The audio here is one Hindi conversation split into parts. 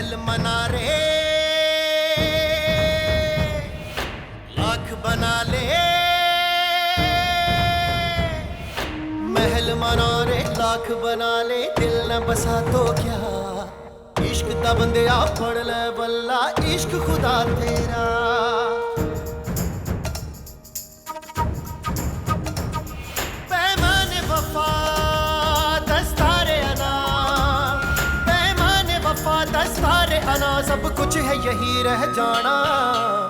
महल मना रे, लाख बना ले। महल मना रे, लाख बना ले, दिल न बसा तो क्या। इश्क दा बंदिया पढ़ ले बल्ला, इश्क खुदा तेरा। पैमाने वफा दस्तारे अना, पैमाने वफा दस्तारे अना, सब कुछ है यही रह जाना।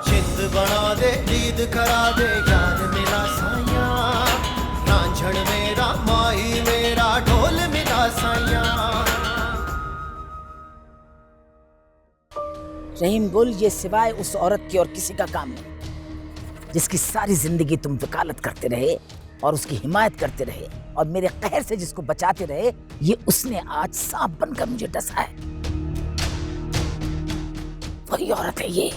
चित बना दे, ईद करा दे, यार मिला साया। रांझण मेरा, माही मेरा, ढोल मिला साया। रहीम गुल, ये सिवाय उस औरत की और किसी का काम नहीं, जिसकी सारी जिंदगी तुम वकालत करते रहे और उसकी हिमायत करते रहे और मेरे कहर से जिसको बचाते रहे, ये उसने आज सांप बनकर मुझे डसा है। वही औरत है ये।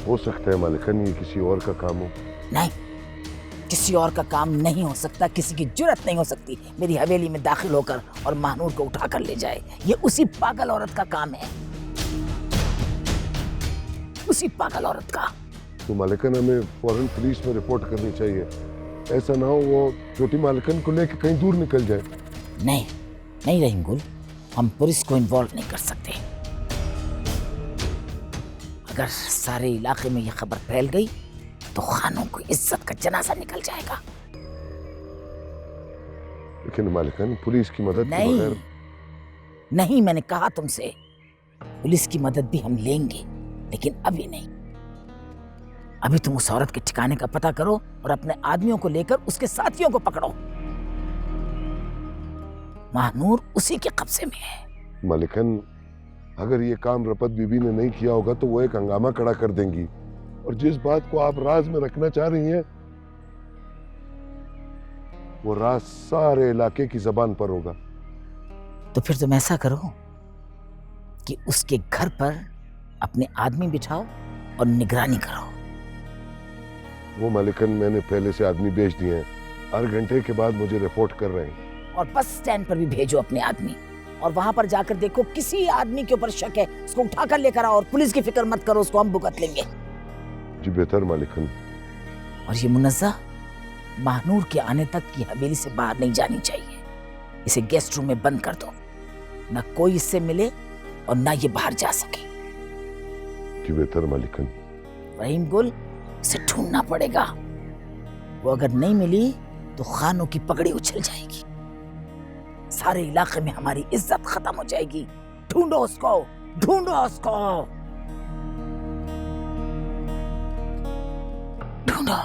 हो सकता है मालिकन ये किसी और का काम हो। नहीं, किसी और का काम नहीं हो सकता, किसी की जुर्रत नहीं हो सकती मेरी हवेली में दाखिल होकर और महानूर को उठा कर ले जाए। ये उसी पागल औरत का काम है, उसी पागल औरत का। तो मालिकन हमें फौरन पुलिस में रिपोर्ट करनी चाहिए। ऐसा ना हो वो छोटी मालिकन को लेकर कहीं दूर निकल जाए। नहीं नहीं रहीम गुल, हम पुलिस को इन्वॉल्व नहीं कर सकते। अगर सारे इलाके में यह खबर फैल गई तो खानों को इज्जत का जनाजा निकल जाएगा। लेकिन मालिकन पुलिस की मदद के बगैर। नहीं, मैंने कहा तुमसे, पुलिस की मदद भी हम लेंगे, लेकिन अभी नहीं। अभी तुम उस औरत के ठिकाने का पता करो और अपने आदमियों को लेकर उसके साथियों को पकड़ो। महानूर उसी के कब्जे में है। मालिकन अगर ये काम रपत बीबी ने नहीं किया होगा तो वो एक हंगामा खड़ा कर देंगी, और जिस बात को आप राज में रखना चाह रही हैं वो राज सारे इलाके की जबान पर होगा। तो फिर तुम ऐसा करो कि उसके घर पर अपने आदमी बिठाओ और निगरानी करो। वो मालिकन मैंने पहले से आदमी भेज दिए हैं, हर घंटे के बाद मुझे रिपोर्ट कर रहे हैं। और बस स्टैंड पर भी भेजो अपने आदमी, और वहां पर जाकर देखो किसी आदमी के ऊपर शक है, उसको उठाकर लेकर आओ। और पुलिस की फिक्र मत करो, उसको हम भुगत लेंगे। जी बेहतर मालिकन। और ये मुनज़्ज़ा महानूर के आने तक की हवेली से बाहर नहीं जानी चाहिए। इसे गेस्ट रूम में बंद कर दो, ना कोई इससे मिले और ना ये बाहर जा सके। जी बेहतर मालिकन। रहीम गुल, उसे ढूंढना पड़ेगा। वो अगर नहीं मिली तो खानों की पगड़ी उछल जाएगी, सारे इलाके में हमारी इज्जत खत्म हो जाएगी। ढूंढो उसको, ढूंढो उसको, ढूंढो।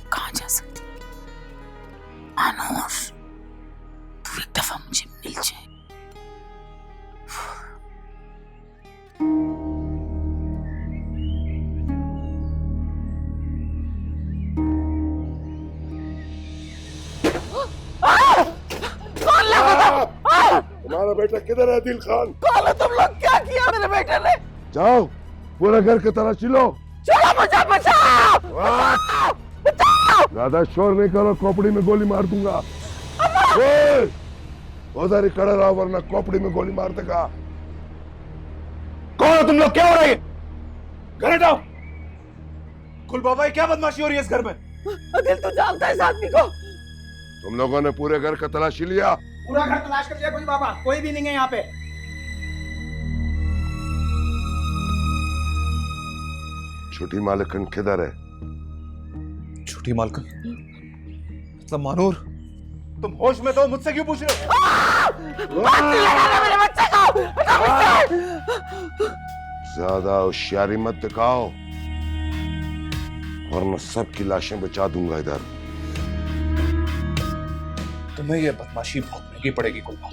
कहाँ जा सकती आनूर, तू एक दफा मुझे मिल जाए। तुम्हारा बेटा किधर है दिल खान? कौन तुम लोग? क्या किया मेरे बेटे ने? जाओ पूरा घर की तलाशी लो। चलो मुझे बचाओ, बचाओ। ज्यादा शोर नहीं करो, खोपड़ी में गोली मार दूंगा। उधर ही खड़े रहो वरना खोपड़ी में गोली मार देगा। कौन हो तुम लोग? क्या हो रहा है? घर हटाओ। कुल बाबा क्या बदमाशी हो रही है इस घर में? दिल तो जानता है इस आदमी को। तुम लोगों ने पूरे घर का तलाशी लिया? पूरा घर तलाश कर लिया कुल बाबा, कोई भी नहीं है यहाँ पे। छोटी मालिकन किधर है? छोटी मालकन मतलब मानूर, तुम होश में तो मुझसे क्यों पूछ रहे हो? मेरे बच्चे को ज्यादा होशियारी मत दिखाओ वरना सबकी लाशें बचा दूंगा इधर। तुम्हें ये बदमाशी बहुत महंगी पड़ेगी कुलबा।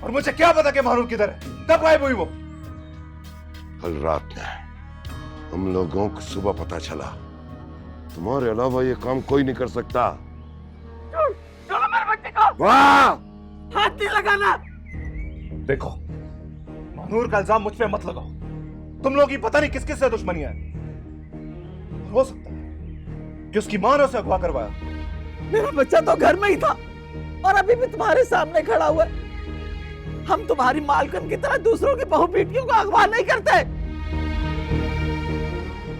और मुझे क्या पता कि मानूर किधर है? कब गायब हुई वो? कल रात में हम लोगों को सुबह पता चला। तुम्हारे अलावा ये काम कोई नहीं कर सकता। छोड़ो मेरे बच्चे को, वाह! हाथ नहीं लगाना। देखो, मानूर का इल्जाम मुझ पे मत लगाओ। तुम लोग ही पता नहीं किस किस से दुश्मनी है। हो सकता है कि उसकी मां ने उसे अगवा करवाया, मेरा बच्चा तो घर में ही था और अभी भी तुम्हारे सामने खड़ा हुआ है। हम तुम्हारी मालकिन की तरह दूसरों की बहू बेटियों को अगवा नहीं करते।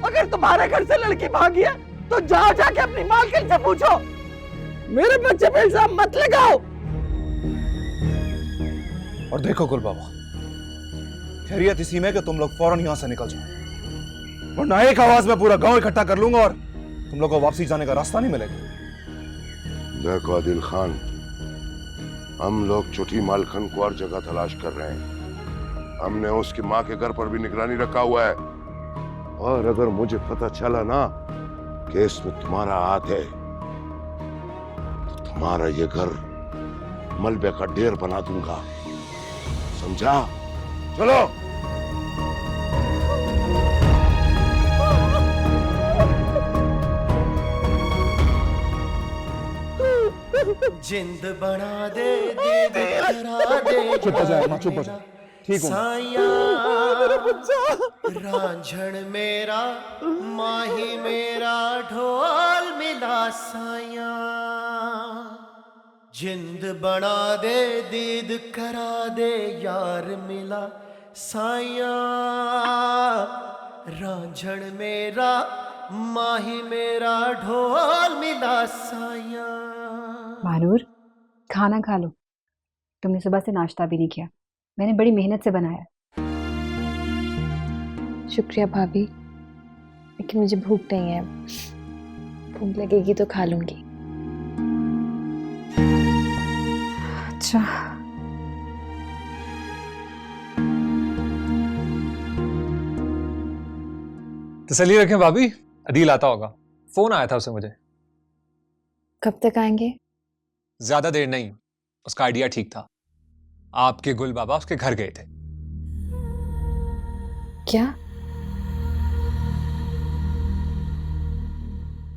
अगर तुम्हारे घर से लड़की भागी है तो जाओ जाके अपनी मालकिन से पूछो। मेरे बच्चे पे इल्जाम मत लगाओ। और देखो गुल बाबा, खैरियत इसी में कि तुम लोग फौरन यहां से निकल जाओ, वरना एक आवाज में पूरा गांव इकट्ठा कर लूंगा और तुम लोग को वापसी जाने का रास्ता नहीं मिलेगा। देखो आदिल खान, हम लोग छोटी मालखन को हर जगह तलाश कर रहे हैं। हमने उसकी माँ के घर पर भी निगरानी रखा हुआ है, और अगर मुझे पता चला ना कि इसमें तुम्हारा हाथ है तो तुम्हारा ये घर मलबे का ढेर बना दूंगा, समझा? चलो। जिंद बना दे, दीद करा दे, चुप हो जाए, चुप हो जाए, ठीक हूँ। साया रांझण मेरा, माही मेरा, ढोल मिला साया। जिंद बना दे, दीद करा दे, यार मिला साया। रांझण मेरा, माही मेरा, ढोल मिला साया। मानूर, खाना खा लो। तुमने सुबह से नाश्ता भी नहीं किया, मैंने बड़ी मेहनत से बनाया। शुक्रिया भाभी, लेकिन मुझे भूख नहीं है। भूख लगेगी तो खा लूंगी। अच्छा, तसल्ली रखें भाभी, अदील आता होगा। फोन आया था उसे मुझे। कब तक आएंगे? ज्यादा देर नहीं, उसका आइडिया ठीक था। आपके गुल बाबा उसके घर गए थे। क्या?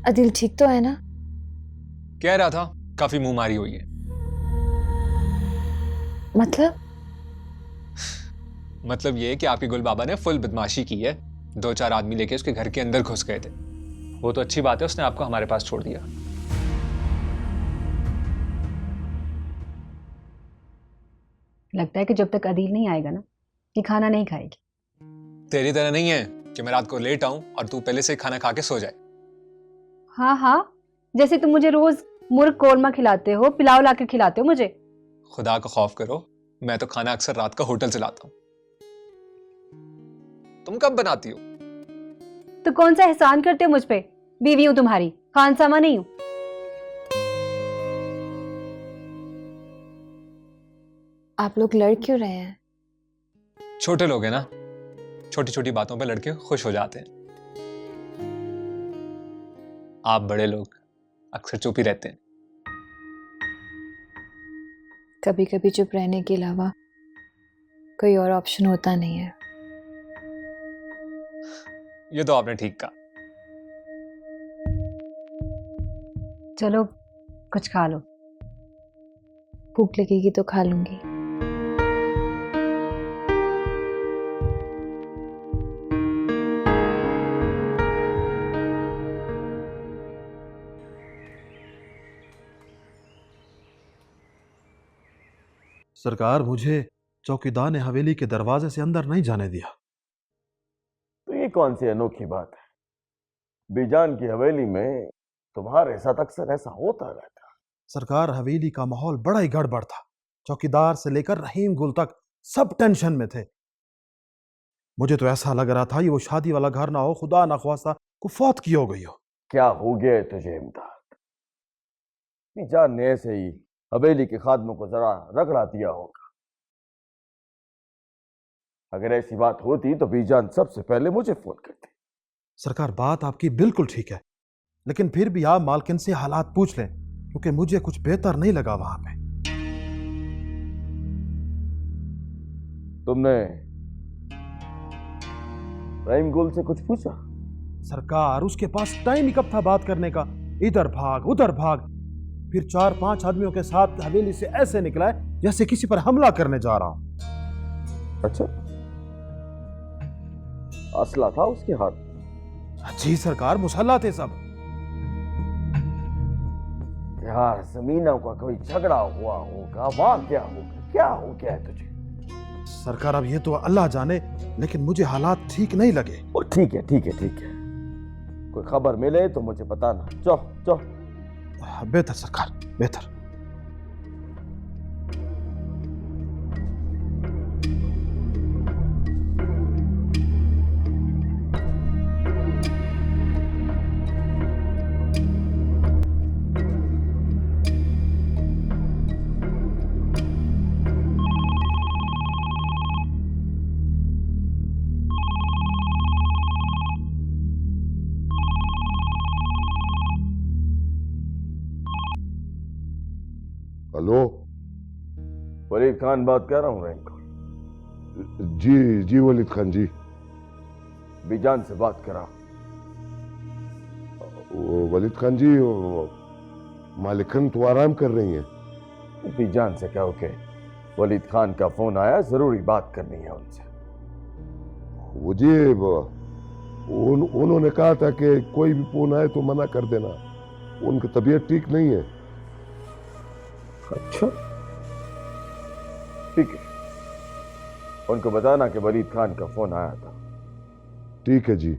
अदिल ठीक तो है ना? कह रहा था काफी मुंहमारी हुई है। मतलब ये कि आपके गुल बाबा ने फुल बदमाशी की है। 2-4 आदमी लेके उसके घर के अंदर घुस गए थे। वो तो अच्छी बात है, उसने आपको हमारे पास छोड़ दिया। लगता है कि जब तक अदील नहीं आएगा ना, ये खाना नहीं खाएगी। तेरी तरह नहीं है कि मैं रात को लेट आऊं और तू पहले से खाना खा के सो जाए। हाँ हाँ, जैसे तुम मुझे रोज मुर्ग कोरमा खिलाते हो, पिलाव लाके खिलाते हो मुझे। खुदा का खौफ करो, मैं तो खाना अक्सर रात का होटल से लाता हूं। तुम कब बनाती हो? तो कौन सा एहसान करते हो मुझ पे? बीवी हूं तुम्हारी, खानसामा नहीं हूं। आप लोग लड़ क्यों रहे हैं? छोटे लोग हैं ना, छोटी छोटी बातों पे लड़के खुश हो जाते हैं। आप बड़े लोग अक्सर चुप ही रहते हैं। कभी कभी चुप रहने के अलावा कोई और ऑप्शन होता नहीं है। ये तो आपने ठीक कहा। चलो कुछ खा लो। भूख लगेगी तो खा लूंगी। सरकार, मुझे चौकीदार ने हवेली के दरवाजे से अंदर नहीं जाने दिया। तो ये कौन सी अनोखी बात है? बीजान की हवेली में तुम्हारे साथ अक्सर ऐसा होता रहता। सरकार, हवेली का माहौल बड़ा ही गड़बड़ था। चौकीदार से लेकर रहीम गुल तक सब टेंशन में थे। मुझे तो ऐसा लग रहा था ये वो शादी वाला घर ना हो, खुदा ना ख्वास्ता को फौत की हो गई हो। क्या हो गया है तुझे इमदाद? बीजान ने ऐसे ही हवेली के खादमों को जरा रगड़ा दिया होगा। अगर ऐसी बात होती तो बीजान सबसे पहले मुझे फोन करती। सरकार, बात आपकी बिल्कुल ठीक है, लेकिन फिर भी आप मालकिन से हालात पूछ लें, क्योंकि मुझे कुछ बेहतर नहीं लगा वहां पे। तुमने रहीम गुल से कुछ पूछा? सरकार, उसके पास टाइम ही कब था बात करने का? इधर भाग उधर भाग, फिर 4-5 आदमियों के साथ हवेली से ऐसे निकला है जैसे किसी पर हमला करने जा रहा हूं। अच्छा, असला था उसके हाथ? जी सरकार, मुसल्ला थे सब। यार जमीनों का कोई झगड़ा हुआ होगा, वहां क्या होगा, क्या हो गया है तुझे? सरकार अब ये तो अल्लाह जाने, लेकिन मुझे हालात ठीक नहीं लगे। ओ ठीक है ठीक है ठीक है, कोई खबर मिले तो मुझे बताना। चल चल। बेहतर सरकार, बेहतर। हेलो वलीद खान बात कर रहा हूँ रैंको। जी जी वलीद खान जी। बीजान से बात करा। वलीद खान जी, मालिकन तो आराम कर रही हैं। बीजान से कहो कि वलीद खान का फोन आया, जरूरी बात करनी है उनसे। वो जी उन्होंने कहा था कि कोई भी फोन आए तो मना कर देना, उनकी तबीयत ठीक नहीं है। अच्छा ठीक है, उनको बताना कि वलीद खान का फोन आया था। ठीक है जी।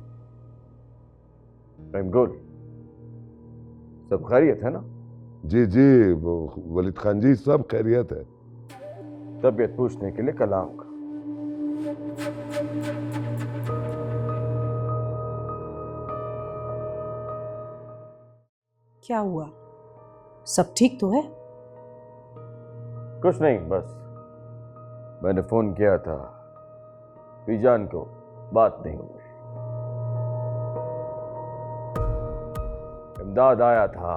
I'm good। सब खैरियत है ना? जी जी वलीद खान जी, सब खैरियत है। तबीयत पूछने के लिए कल आऊंगा। क्या हुआ? सब ठीक तो है? कुछ नहीं, बस मैंने फोन किया था बीजान को, बात नहीं हुई। इमदाद आया था,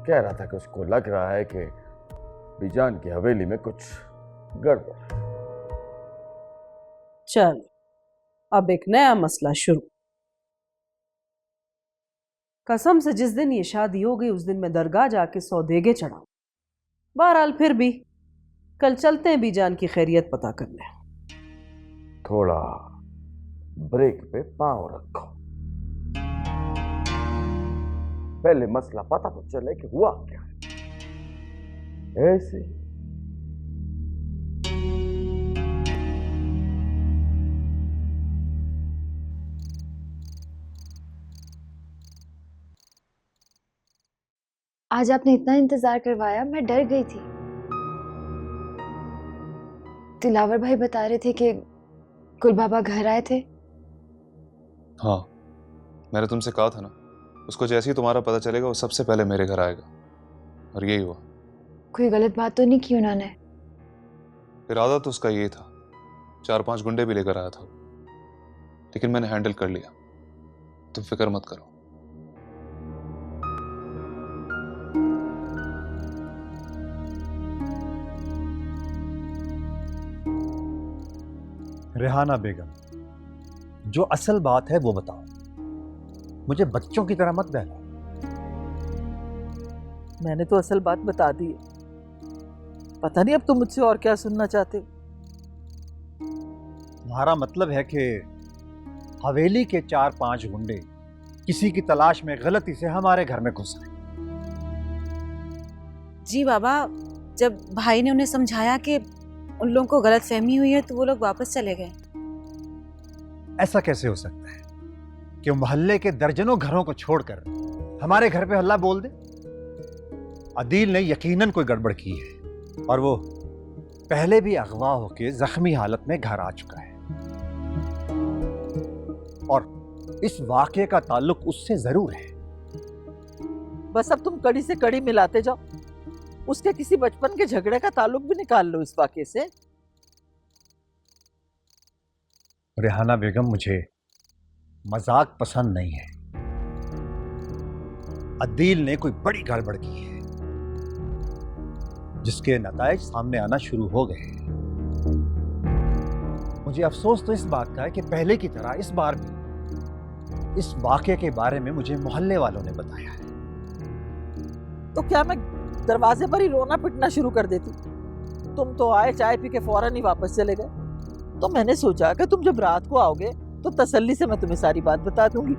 कह रहा था कि उसको लग रहा है कि बीजान की हवेली में कुछ गड़बड़ है। चल, अब एक नया मसला शुरू। कसम से जिस दिन ये शादी हो गई उस दिन मैं दरगाह जाके सौदेगे चढ़ाऊं। बहरहाल फिर भी कल चलते हैं बीजान की खैरियत पता करने। थोड़ा ब्रेक पे पांव रखो, पहले मसला पता तो चले कि हुआ क्या है। ऐसे आज आपने इतना इंतजार करवाया, मैं डर गई थी। दिलावर भाई बता रहे थे कि कुल बाबा घर आए थे। हाँ, मैंने तुमसे कहा था ना, उसको जैसे ही तुम्हारा पता चलेगा वो सबसे पहले मेरे घर आएगा, और यही हुआ। कोई गलत बात तो नहीं की उन्होंने? इरादा तो उसका यही था, 4-5 गुंडे भी लेकर आया था, लेकिन मैंने हैंडल कर लिया। तुम फिक्र मत करो। रेहाना बेगम, जो असल बात है वो बताओ, मुझे बच्चों की तरह मत बहलाओ। मैंने तो असल बात बता दी है, पता नहीं अब तुम मुझसे और क्या सुनना चाहते हो। तुम्हारा मतलब है कि हवेली के 4-5 गुंडे किसी की तलाश में गलती से हमारे घर में घुस आए? जी बाबा, जब भाई ने उन्हें समझाया कि उन लोगों को गलत फहमी हुई है तो वो लोग वापस चले गए। ऐसा कैसे हो सकता है कि मोहल्ले के दर्जनों घरों को छोड़कर हमारे घर पे हल्ला बोल दे? अदील ने यकीनन कोई गड़बड़ की है, और वो पहले भी अगवा होकर जख्मी हालत में घर आ चुका है, और इस वाकये का ताल्लुक उससे जरूर है। बस अब तुम कड़ी से कड़ी मिलाते जाओ, उसके किसी बचपन के झगड़े का ताल्लुक भी निकाल लो इस वाकये से। रेहाना बेगम, मुझे मजाक पसंद नहीं है। अदील ने कोई बड़ी गड़बड़ की है जिसके नताइज सामने आना शुरू हो गए हैं। मुझे अफसोस तो इस बात का है कि पहले की तरह इस बार भी इस वाकये के बारे में मुझे मोहल्ले वालों ने बताया है। तो क्या मैं दरवाजे पर ही रोना पिटना शुरू कर देती? तुम तो आए, चाय पी के फौरन ही वापस चले गए। तो मैंने सोचा कि तुम जब रात को आओगे तो तसल्ली से मैं तुम्हें सारी बात बता दूंगी।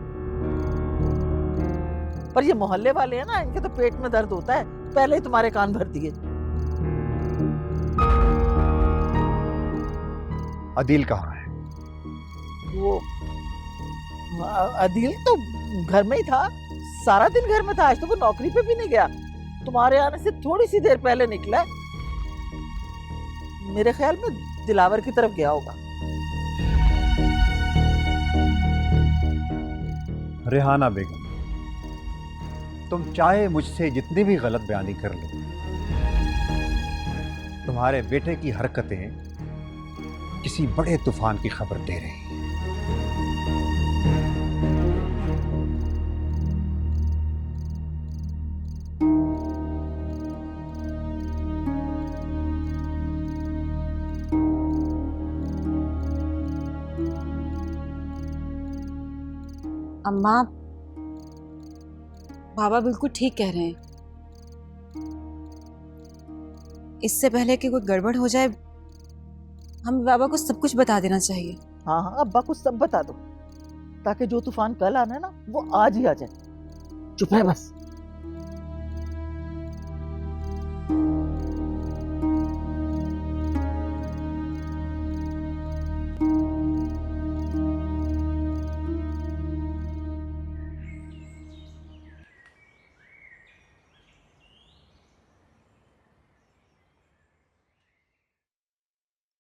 पर ये मोहल्ले वाले हैं ना, इनके तो पेट में दर्द होता है, पहले ही तुम्हारे कान भर दिए। अदील कहाँ है? वो अदील तो घर में ही था, सारा दिन घर में था, आज तो वो नौकरी पे भी नहीं गया, तुम्हारे आने से थोड़ी सी देर पहले निकला। मेरे ख्याल में दिलावर की तरफ गया होगा। रेहाना बेगम, तुम चाहे मुझसे जितनी भी गलत बयानी कर लो, तुम्हारे बेटे की हरकतें किसी बड़े तूफान की खबर दे रही हैं। अम्मा, बाबा बिल्कुल ठीक कह रहे हैं। इससे पहले कि कोई गड़बड़ हो जाए, हमें बाबा को सब कुछ बता देना चाहिए। हाँ हाँ, अब्बा को सब बता दो, ताकि जो तूफान कल आना है ना, वो आज ही आ जाए। चुप है बस।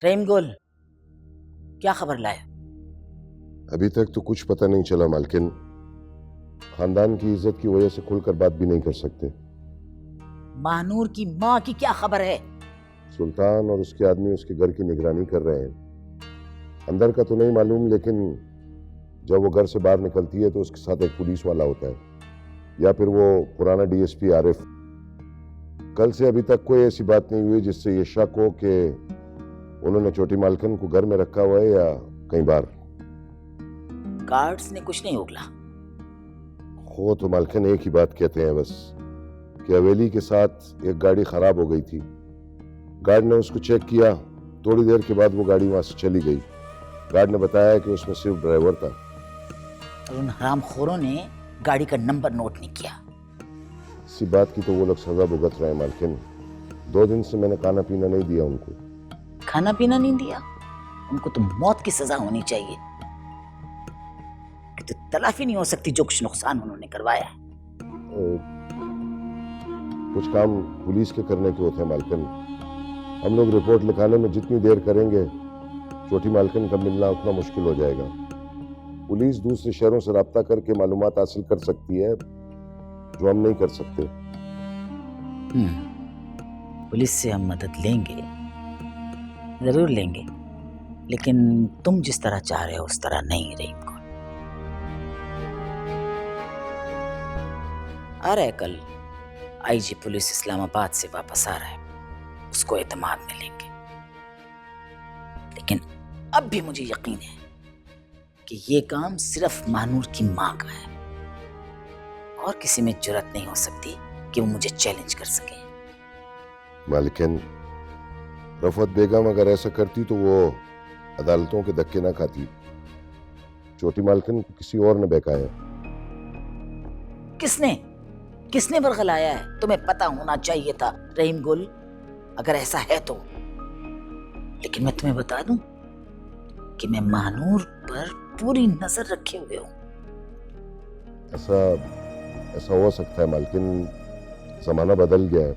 रहीम गुल, क्या खबर लाए? अभी तक तो कुछ पता नहीं चला मालकिन। खानदान की इज्जत की वजह से खुलकर बात भी नहीं कर सकते। महानूर की माँ की क्या खबर है? सुल्तान और उसके आदमी उसके घर की निगरानी कर रहे हैं। अंदर का तो नहीं मालूम, लेकिन जब वो घर से बाहर निकलती है तो उसके साथ एक पुलिस वाला होता है, या फिर वो पुराना डीएसपी आरिफ। कल से अभी तक कोई ऐसी बात नहीं हुई जिससे ये शक हो कि उन्होंने छोटी मालकिन को घर में रखा हुआ है या कहीं बाहर। गार्ड्स ने कुछ नहीं उगला। वो तो मालकिन एक ही बात कहते हैं बस, कि हवेली के साथ एक गाड़ी खराब हो गई थी। गार्ड ने उसको चेक किया, थोड़ी देर के बाद वो गाड़ी वहां से चली गई। गार्ड ने बताया कि उसमें सिर्फ ड्राइवर था। और उन हरामखोरों ने गाड़ी का नंबर नोट नहीं किया। इसी बात की तो वो लोग सजा भुगत रहे हैं मालकिन। 2 दिन से मैंने खाना पीना नहीं दिया उनको। खाना पीना नहीं दिया? उनको तो मौत की सजा होनी चाहिए। तो तलाफी नहीं हो सकती जो कुछ नुकसान उन्होंने करवाया है। कुछ काम पुलिस के करने के होते हैं मालकिन। हम लोग रिपोर्ट लिखाने में जितनी देर करेंगे, छोटी मालकिन का मिलना उतना मुश्किल हो जाएगा। पुलिस दूसरे शहरों से राब्ता करके मालूमात हासिल कर सकती है, जो हम नहीं कर सकते। पुलिस से हम मदद लेंगे, जरूर लेंगे, लेकिन तुम जिस तरह चाह रहे हो उस तरह नहीं। रहीम को आ रहा है कल आईजी पुलिस इस्लामाबाद से वापस आ रहा है, उसको एतमाद में लेंगे। लेकिन अब भी मुझे यकीन है कि ये काम सिर्फ महानूर की मां का है, और किसी में जुर्रत नहीं हो सकती कि वो मुझे चैलेंज कर सके। मालिकिन, रफत बेगम अगर ऐसा करती तो वो अदालतों के धक्के ना खाती। छोटी मालकिन को किसी और ने बहकाया। किसने बरगलाया है? तुम्हें पता होना चाहिए था रहीम गुल, अगर ऐसा है तो। लेकिन मैं तुम्हें बता दूं कि मैं महानूर पर पूरी नजर रखे हुए हूं। ऐसा हो सकता है मालकिन, जमाना बदल गया है,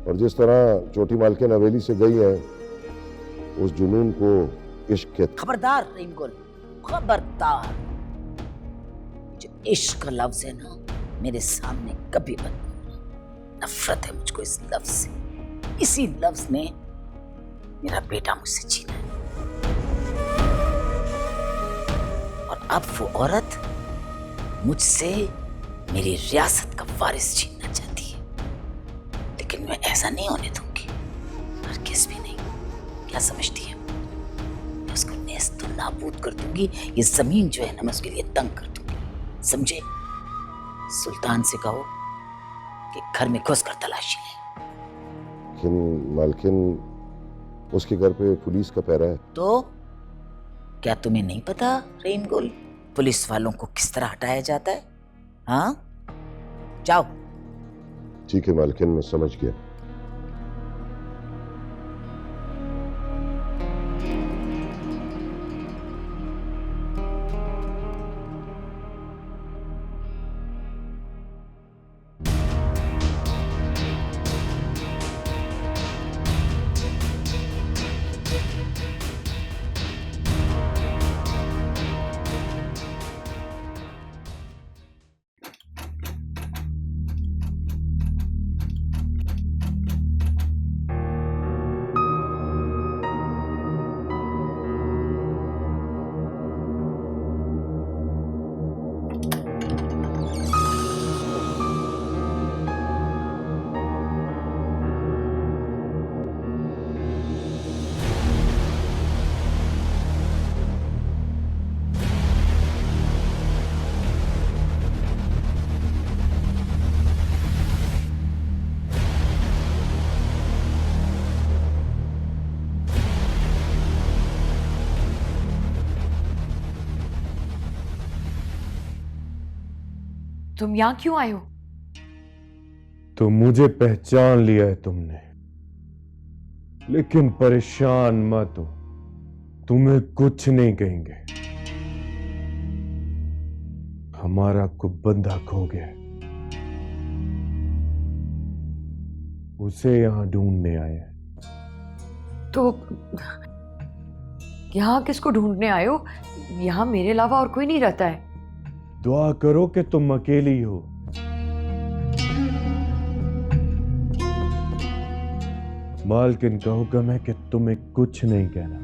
और जिस तरह छोटी मालकिन हवेली से गई है, उस जुनून को इश्क के। खबरदार रहीम गुल, खबरदार। जो इश्क का लफ्ज है ना, मेरे सामने कभी मत बोलना। नफरत है मुझको इस लफ्ज से। इसी लफ्ज ने मेरा बेटा मुझसे छीना है, और अब वो औरत मुझसे मेरी रियासत का वारिस छीनना चाहती है। लेकिन मैं ऐसा नहीं होने दूंगी, हरगिज़ भी नहीं। क्या समझती है? मैं उसको नेस्त नाबूद कर दूंगी। ये जमीन जो है ना, मैं उसके लिए तंग कर दूंगी, समझे? सुल्तान से कहो कि घर में घुस कर तलाशी ले। लेकिन मालकिन, उसके घर पे पुलिस का पहरा है। तो क्या तुम्हें नहीं पता रहीम गुल, पुलिस वालों को किस तरह हटाया जाता है? हाँ, जाओ। ठीक है मालकिन, मैं समझ गया। तुम यहाँ क्यों आए हो? तो मुझे पहचान लिया है तुमने, लेकिन परेशान मत हो, तुम्हें कुछ नहीं कहेंगे। हमारा कुछ बंदा खो गया है, उसे यहां ढूंढने आए हैं। तो यहाँ किसको ढूंढने आए हो? यहाँ मेरे अलावा और कोई नहीं रहता है। दुआ करो कि तुम अकेली हो। मालकिन का हुक्म है कि तुम्हें कुछ नहीं कहना,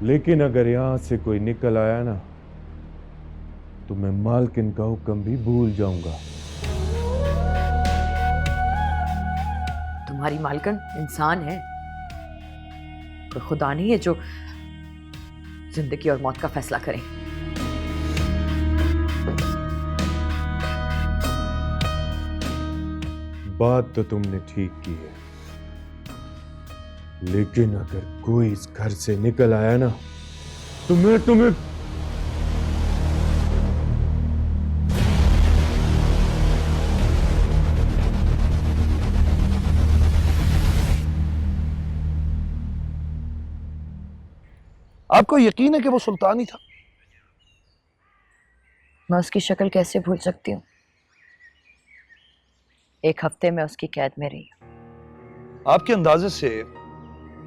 लेकिन अगर यहां से कोई निकल आया ना तो मैं मालकिन का हुक्म भी भूल जाऊंगा। तुम्हारी मालकिन इंसान है, कोई खुदा नहीं है जो जिंदगी और मौत का फैसला करें। बात तो तुमने ठीक की है, लेकिन अगर कोई इस घर से निकल आया ना तो मैं तुम्हें आपको यकीन है कि वो सुल्तान ही था? मैं उसकी शक्ल कैसे भूल सकती हूँ? एक हफ्ते में उसकी कैद में रही। आपके अंदाजे से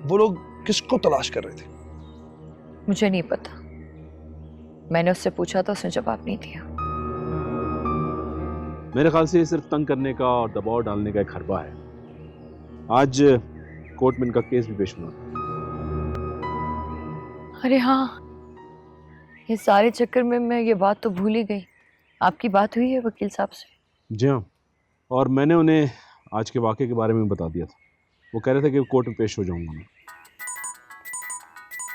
वो लोग किसको तलाश कर रहे थे? मुझे नहीं पता, मैंने उससे पूछा तो उसने जवाब नहीं दिया। मेरे ख्याल से ये सिर्फ तंग करने का और दबाव डालने का एक हरबा है। आज कोर्ट में इनका केस भी पेश हुआ। अरे हाँ, ये सारे चक्कर में मैं ये बात तो भूल ही गई। आपकी बात हुई है वकील साहब से? जी हाँ, और मैंने उन्हें आज के वाक़े के बारे में बता दिया था। वो कह रहे थे कि कोर्ट में पेश हो जाऊंगा मैं।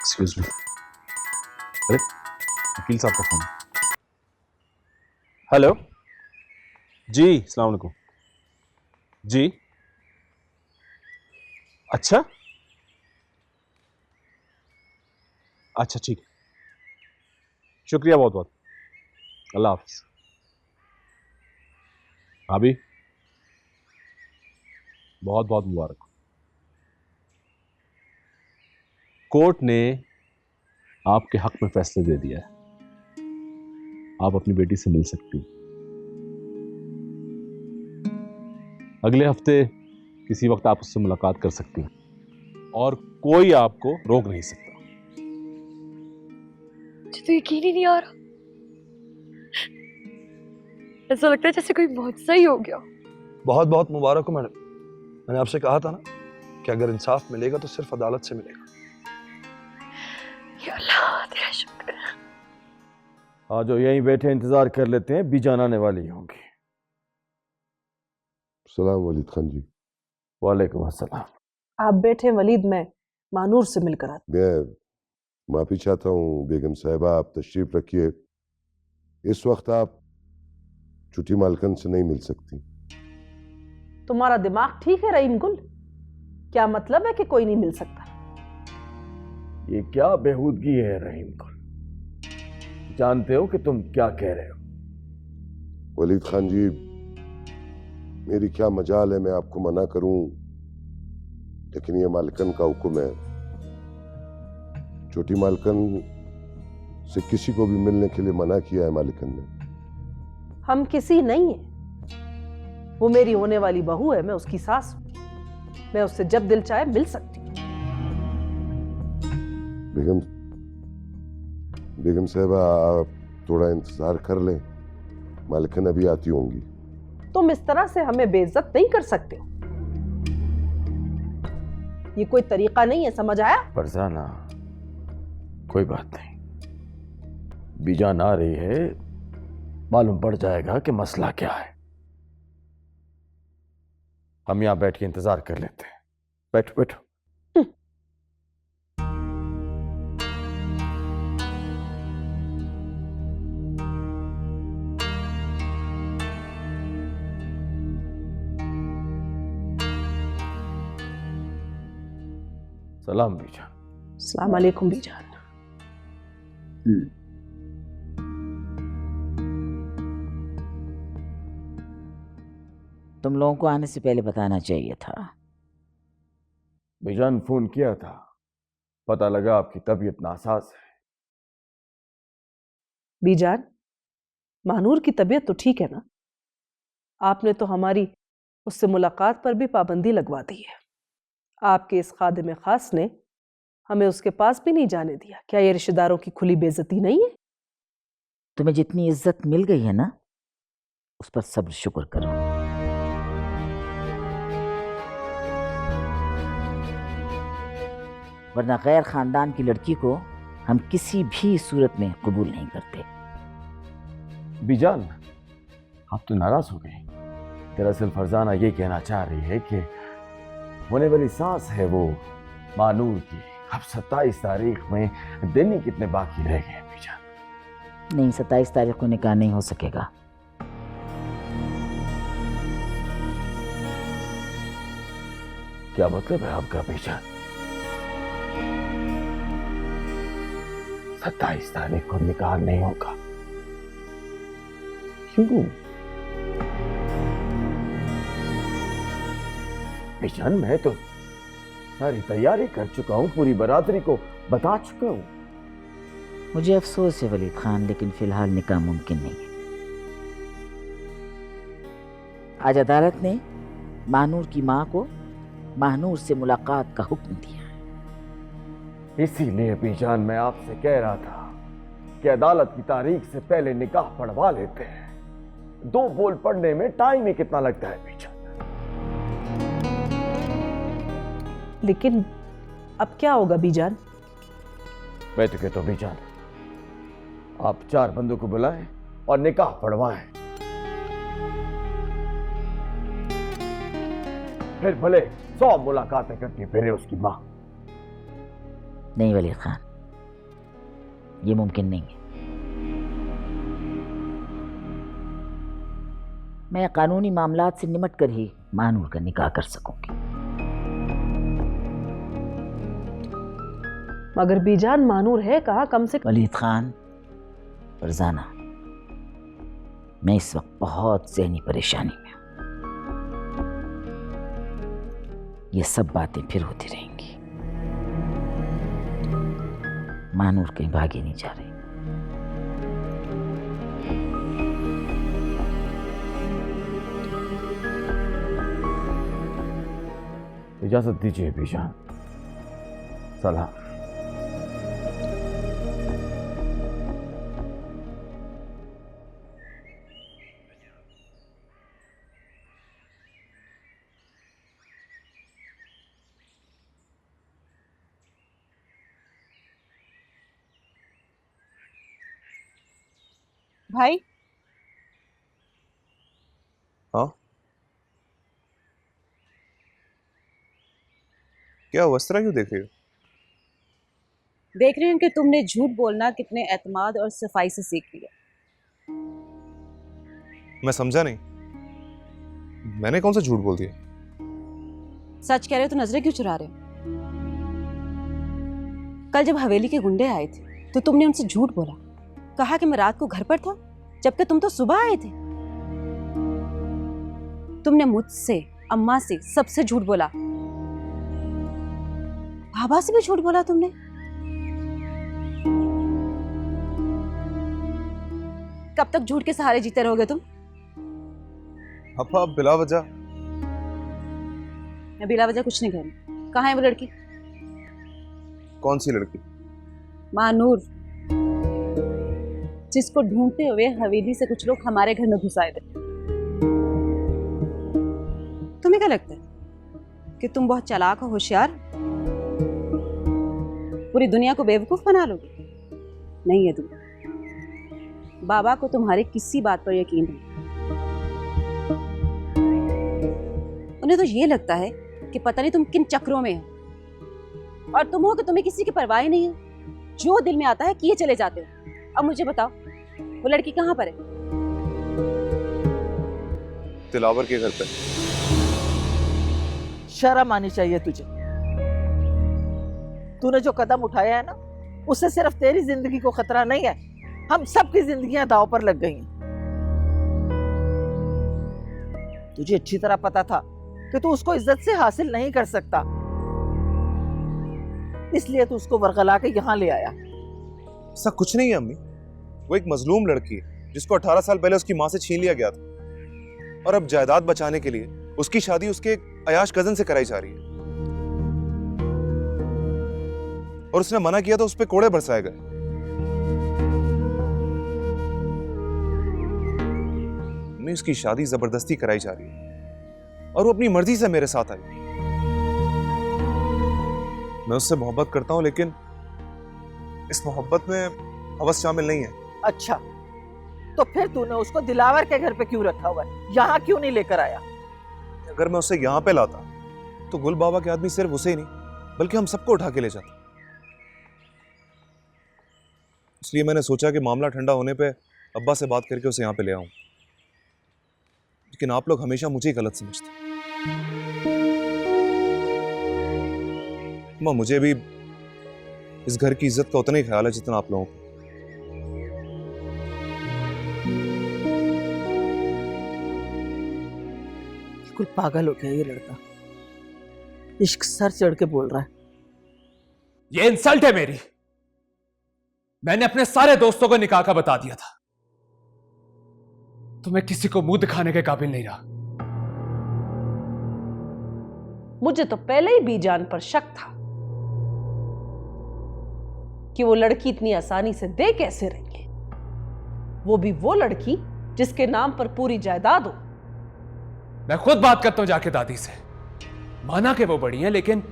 Excuse me. अरे वकील साहब का फोन। हेलो जी, अस्सलाम वालेकुम जी। अच्छा अच्छा, ठीक है, शुक्रिया बहुत बहुत। अल्लाह हाफ़िज़। भाभी बहुत बहुत मुबारक। कोर्ट ने आपके हक में फैसला दे दिया है, आप अपनी बेटी से मिल सकती हैं। अगले हफ्ते किसी वक्त आप उससे मुलाकात कर सकती हैं और कोई आपको रोक नहीं सकता। मुझे तो यकीन ही नहीं आ रहा, ऐसा लगता है जैसे कोई बहुत सही हो गया। बहुत बहुत मुबारक हो मैडम। मैंने आपसे कहा था ना कि अगर इंसाफ मिलेगा तो सिर्फ अदालत से मिलेगा। या अल्लाह तेरा शुक्र है। आज जो यहीं बैठे इंतजार कर लेते हैं, बीजान आने वाली होंगी। सलाम वलीद खान जी। वालेकुम अस्सलाम। आप बैठे वलीद, में मानूर से मिलकर आते। मैं माफी चाहता हूँ बेगम साहिबा, आप तशरीफ रखिए। इस वक्त आप छुट्टी मालकन से नहीं मिल सकती। तुम्हारा दिमाग ठीक है रहीम गुल? क्या मतलब है कि कोई नहीं मिल सकता? ये क्या बेहूदगी है रहीम गुल? जानते हो कि तुम क्या कह रहे हो? वलीद खान जी, मेरी क्या मजाल है मैं आपको मना करूं, लेकिन ये मालकन का हुक्म है। छोटी मालकन से किसी को भी मिलने के लिए मना किया है मालिकन ने। हम किसी नहीं है, वो मेरी होने वाली बहू है, मैं उसकी सास हूं। मैं उससे जब दिल चाहे मिल सकती हूँ। बेगम साहबा, आप थोड़ा इंतजार कर लें, मालिकन अभी आती होंगी। तुम इस तरह से हमें बेइज्जत नहीं कर सकते हो, ये कोई तरीका नहीं है, समझ आया? फरजाना, कोई बात नहीं, बीजान आ रही है, मालूम पड़ जाएगा कि मसला क्या है। हम यहां बैठ के इंतजार कर लेते हैं। बैठो बैठो। सलाम बीजान। अस्सलाम वालेकुम बीजान। तुम लोगों को आने से पहले बताना चाहिए था। बीजान, फोन किया था, पता लगा आपकी तबीयत नासाज है। बीजान, महानूर की तबीयत तो ठीक है ना? आपने तो हमारी उससे मुलाकात पर भी पाबंदी लगवा दी है। आपके इस खादिम खास ने हमें उसके पास भी नहीं जाने दिया। क्या ये रिश्तेदारों की खुली बेइज्जती नहीं है? तुम्हें जितनी इज्जत मिल गई है ना, उस पर सब्र शुक्र करो। वरना गैर खानदान की लड़की को हम किसी भी सूरत में कबूल नहीं करते। बीजान, आप तो नाराज हो गए। दरअसल फरजाना ये कहना चाह रही है कि होने वाली सांस है वो मानूर की। अब 27 तारीख में दिन ही कितने बाकी रह गए बीजान? नहीं, 27 तारीख को निकाह नहीं हो सकेगा। क्या मतलब है आपका बीजान? 27 तारीख को निकाह नहीं होगा? क्यों बीजान? मैं तो सारी तैयारी कर चुका हूं, पूरी बरादरी को बता चुका हूं। मुझे अफसोस है वलीद खान, लेकिन फिलहाल निकाह मुमकिन नहीं है। आज अदालत ने महानूर की मां को महानूर से मुलाकात का हुक्म दिया है। इसीलिए बीजान मैं आपसे कह रहा था कि अदालत की तारीख से पहले निकाह पढ़वा लेते हैं। 2 बोल पढ़ने में टाइम ही कितना लगता है बीजान? लेकिन अब क्या होगा बीजान? मैं तो कहता हूं बीजान, आप 4 बंदों को बुलाएं और निकाह पढ़वाएं। फिर भले 100 मुलाकातें करती फिरे उसकी मां। नहीं वलीद खान, ये मुमकिन नहीं है। मैं कानूनी मामलात से निमट कर ही महानूर का निकाह कर सकूंगी। मगर बीजान, महानूर है कहाँ? कम से कम। वलीद खान, फरजाना, मैं इस वक्त बहुत ज़हनी परेशानी में हूं। ये सब बातें फिर होती रहेंगी। महानूर कहीं भागी नहीं जा रही। इजाजत दीजिए बीजान। सलाम। भाई, हाँ क्या हुआ? इस तरह क्यों देख रही हो? देख रही हूँ कि तुमने झूठ बोलना कितने एतमाद और सफाई से सीख लिया। मैं समझा नहीं, मैंने कौन सा झूठ बोल दिया? सच कह रहे हो तो नजरें क्यों चुरा रहे हो? कल जब हवेली के गुंडे आए थे तो तुमने उनसे झूठ बोला, कहा कि मैं रात को घर पर था, जबकि तुम तो सुबह आए थे। तुमने मुझसे, अम्मा से, सबसे झूठ बोला। बाबा से भी झूठ बोला तुमने। कब तक झूठ के सहारे जीते रहोगे तुम? पापा बिला वजह। मैं बिला वजह कुछ नहीं कह रही। कहाँ है वो लड़की? कौन सी लड़की? मानूर, जिसको ढूंढते हुए हवेली से कुछ लोग हमारे घर में घुस आए थे। तुम्हें क्या लगता है कि तुम बहुत चालाक हो, होशियार, पूरी दुनिया को बेवकूफ बना लोगे? नहीं है तुम। बाबा को तुम्हारे किसी बात पर यकीन नहीं। उन्हें तो ये लगता है कि पता नहीं तुम किन चक्रों में हो, और तुम हो कि तुम्हें किसी की परवाह ही नहीं है। जो दिल में आता है किए चले जाते हो। अब मुझे बताओ, वो लड़की कहाँ पर है? दिलावर के घर पे। शर्म आनी चाहिए तुझे। तूने जो कदम उठाया है ना, उससे सिर्फ तेरी जिंदगी को खतरा नहीं है, हम सबकी जिंदगियां दांव पर लग गई हैं। तुझे अच्छी तरह पता था कि तू उसको इज्जत से हासिल नहीं कर सकता, इसलिए तू उसको वरगला के यहाँ ले आया। ऐसा कुछ नहीं है अम्मी। वो एक मजलूम लड़की है जिसको 18 साल पहले उसकी माँ से छीन लिया गया था, और अब जायदाद बचाने के लिए उसकी शादी उसके एक अयाश कजन से कराई जा रही है, और उसने मना किया तो उस पर कोड़े बरसाए गए। अम्मी, उसकी शादी जबरदस्ती कराई जा रही है, और वो अपनी मर्जी से मेरे साथ आई। मैं उससे मोहब्बत करता हूं, लेकिन इस मोहब्बत में हवस शामिल नहीं है। अच्छा, तो फिर तूने उसको दिलावर के घर पे क्यों रखा हुआ है? यहाँ क्यों नहीं लेकर आया? अगर मैं उसे यहाँ पे लाता तो गुल बाबा के आदमी सिर्फ उसे ही नहीं बल्कि हम सबको उठा के ले जाते। इसलिए मैंने सोचा कि मामला ठंडा होने पे अब्बा से बात करके उसे यहाँ पे ले आऊं, लेकिन आप लोग हमेशा मुझे ही गलत समझते। मां, मुझे भी इस घर की इज्जत का उतना ही ख्याल है जितना आप लोगों को। बिल्कुल पागल हो गया ये लड़का। इश्क सर चढ़ के बोल रहा है। ये इंसल्ट है मेरी। मैंने अपने सारे दोस्तों को निकाह का बता दिया था, तो मैं किसी को मुंह दिखाने के काबिल नहीं रहा। मुझे तो पहले ही बीजान पर शक था कि वो लड़की इतनी आसानी से दे कैसे रही है, वो भी वो लड़की जिसके नाम पर पूरी जायदाद हो। मैं खुद बात करता हूं जाके दादी से। माना कि वो बड़ी हैं, लेकिन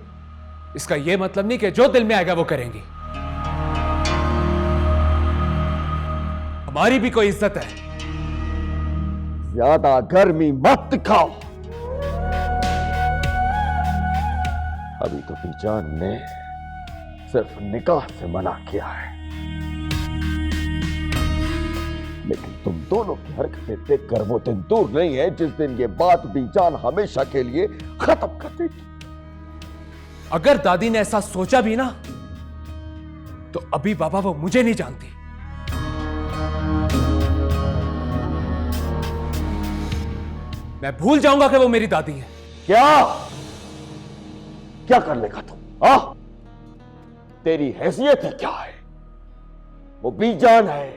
इसका यह मतलब नहीं कि जो दिल में आएगा वो करेंगी। हमारी भी कोई इज्जत है। ज्यादा गर्मी मत दिखाओ। अभी तो बीजान ने सिर्फ निकाह से मना किया है, लेकिन तुम दोनों की हरकतें देखकर वो दिन दूर नहीं है जिस दिन ये बात बीजान हमेशा के लिए खत्म कर देगी। अगर दादी ने ऐसा सोचा भी ना, तो अभी बाबा वो मुझे नहीं जानती। मैं भूल जाऊंगा कि वो मेरी दादी है। क्या क्या कर लेगा तुम? तेरी हैसियत है क्या है? वो बीजान है,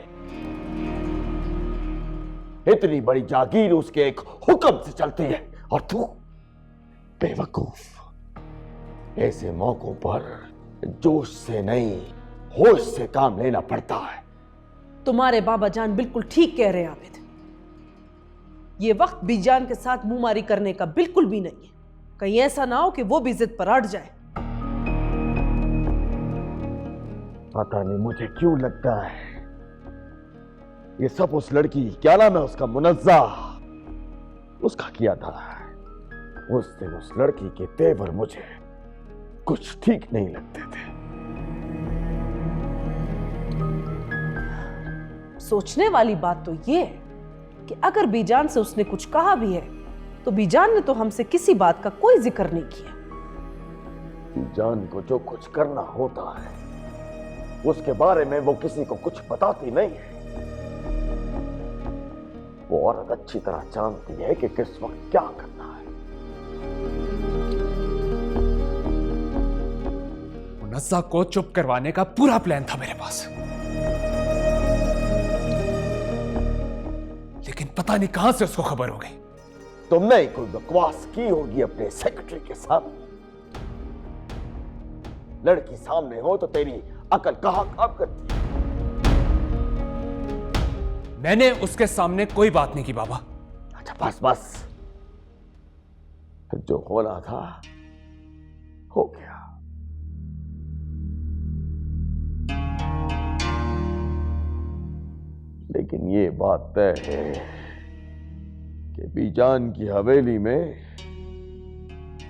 इतनी बड़ी जागीर उसके एक हुक्म से चलती है, और तू बेवकूफ। ऐसे मौकों पर जोश से नहीं होश से काम लेना पड़ता है। तुम्हारे बाबा जान बिल्कुल ठीक कह रहे हैं आबिद। ये वक्त बीजान के साथ मुंहमारी करने का बिल्कुल भी नहीं है। कहीं ऐसा ना हो कि वो भी जिद पर अड़ जाए। पता नहीं मुझे क्यों लगता है ये सब उस लड़की, क्या नाम है उसका, मुनज्जा, उसका किया था। उस दिन उस लड़की के तेवर मुझे कुछ ठीक नहीं लगते थे। सोचने वाली बात तो ये है कि अगर बीजान से उसने कुछ कहा भी है तो बीजान ने तो हमसे किसी बात का कोई जिक्र नहीं किया। बीजान को जो कुछ करना होता है उसके बारे में वो किसी को कुछ बताती नहीं है। वो औरत अच्छी तरह जानती है कि किस वक्त क्या करना है। मुनज़्ज़ा को चुप करवाने का पूरा प्लान था मेरे पास, लेकिन पता नहीं कहां से उसको खबर हो गई। तुमने ही कोई बकवास की होगी अपने सेक्रेटरी के साथ। लड़की सामने हो तो तेरी अकल कहां काम करती है? मैंने उसके सामने कोई बात नहीं की बाबा। अच्छा बस बस, जो होना था हो गया। लेकिन ये बात तय है कि बीजान की हवेली में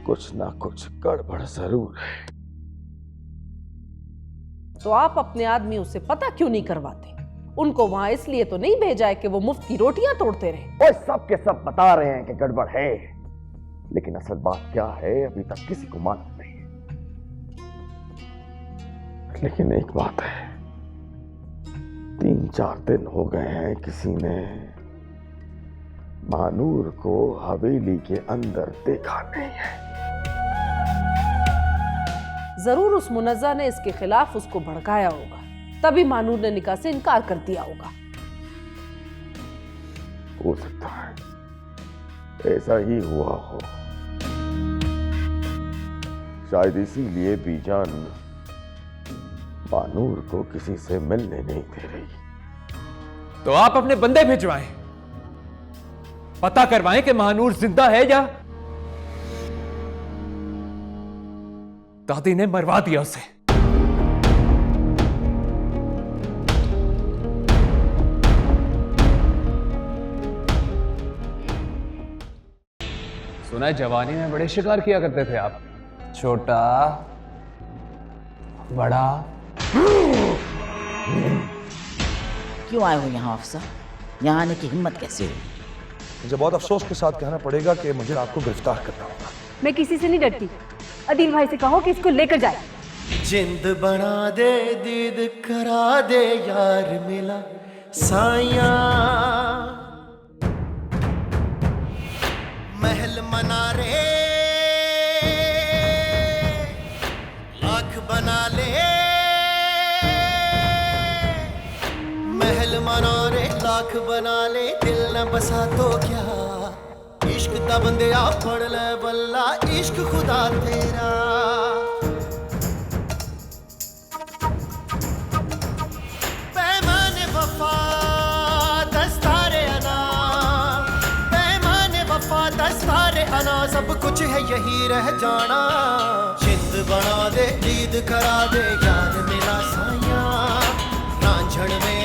कुछ ना कुछ गड़बड़ जरूर है। तो आप अपने आदमियों से पता क्यों नहीं करवाते? उनको वहां इसलिए तो नहीं भेजा है कि वो मुफ्त की रोटियां तोड़ते रहे। वो सब के सब बता रहे हैं कि गड़बड़ है, लेकिन असल बात क्या है अभी तक किसी को मालूम नहीं है। लेकिन एक बात है, 3-4 दिन हो गए हैं किसी ने मानूर को हवेली के अंदर देखा नहीं है। जरूर उस मुनज़्ज़ा ने इसके खिलाफ उसको भड़काया होगा, तभी मानूर ने निकाह से इनकार कर दिया होगा। हो सकता है ऐसा ही हुआ हो। शायद इसीलिए बीजान मानूर को किसी से मिलने नहीं दे रही। तो आप अपने बंदे भिजवाएं, पता करवाएं कि महानूर जिंदा है या दादी ने मरवा दिया उसे। सुना है जवानी में बड़े शिकार किया करते थे आप, छोटा बड़ा। क्यों आए हो यहाँ अफसर? यहाँ आने की हिम्मत कैसे हुई? मुझे बहुत अफसोस के साथ कहना पड़ेगा कि मुझे आपको गिरफ्तार करना होगा। मैं किसी से नहीं डरती। अदील भाई से कहो कि इसको लेकर जाए। जिंद बना दे, दीद करा दे, यार मिला साया। महल मना रे लाख बना ले, महल मना रे लाख बना ले, दिल न बसा तो क्या। इश्क दा बंदिया पढ़ ले बल्ला, इश्क खुदा तेरा। पैमाने वफा दस्तारे अना, पैमाने वफा दस्तारे अना, सब कुछ है यही रह जाना। जिंद बना दे, दीद करा दे, यार मिला साया। रांझण में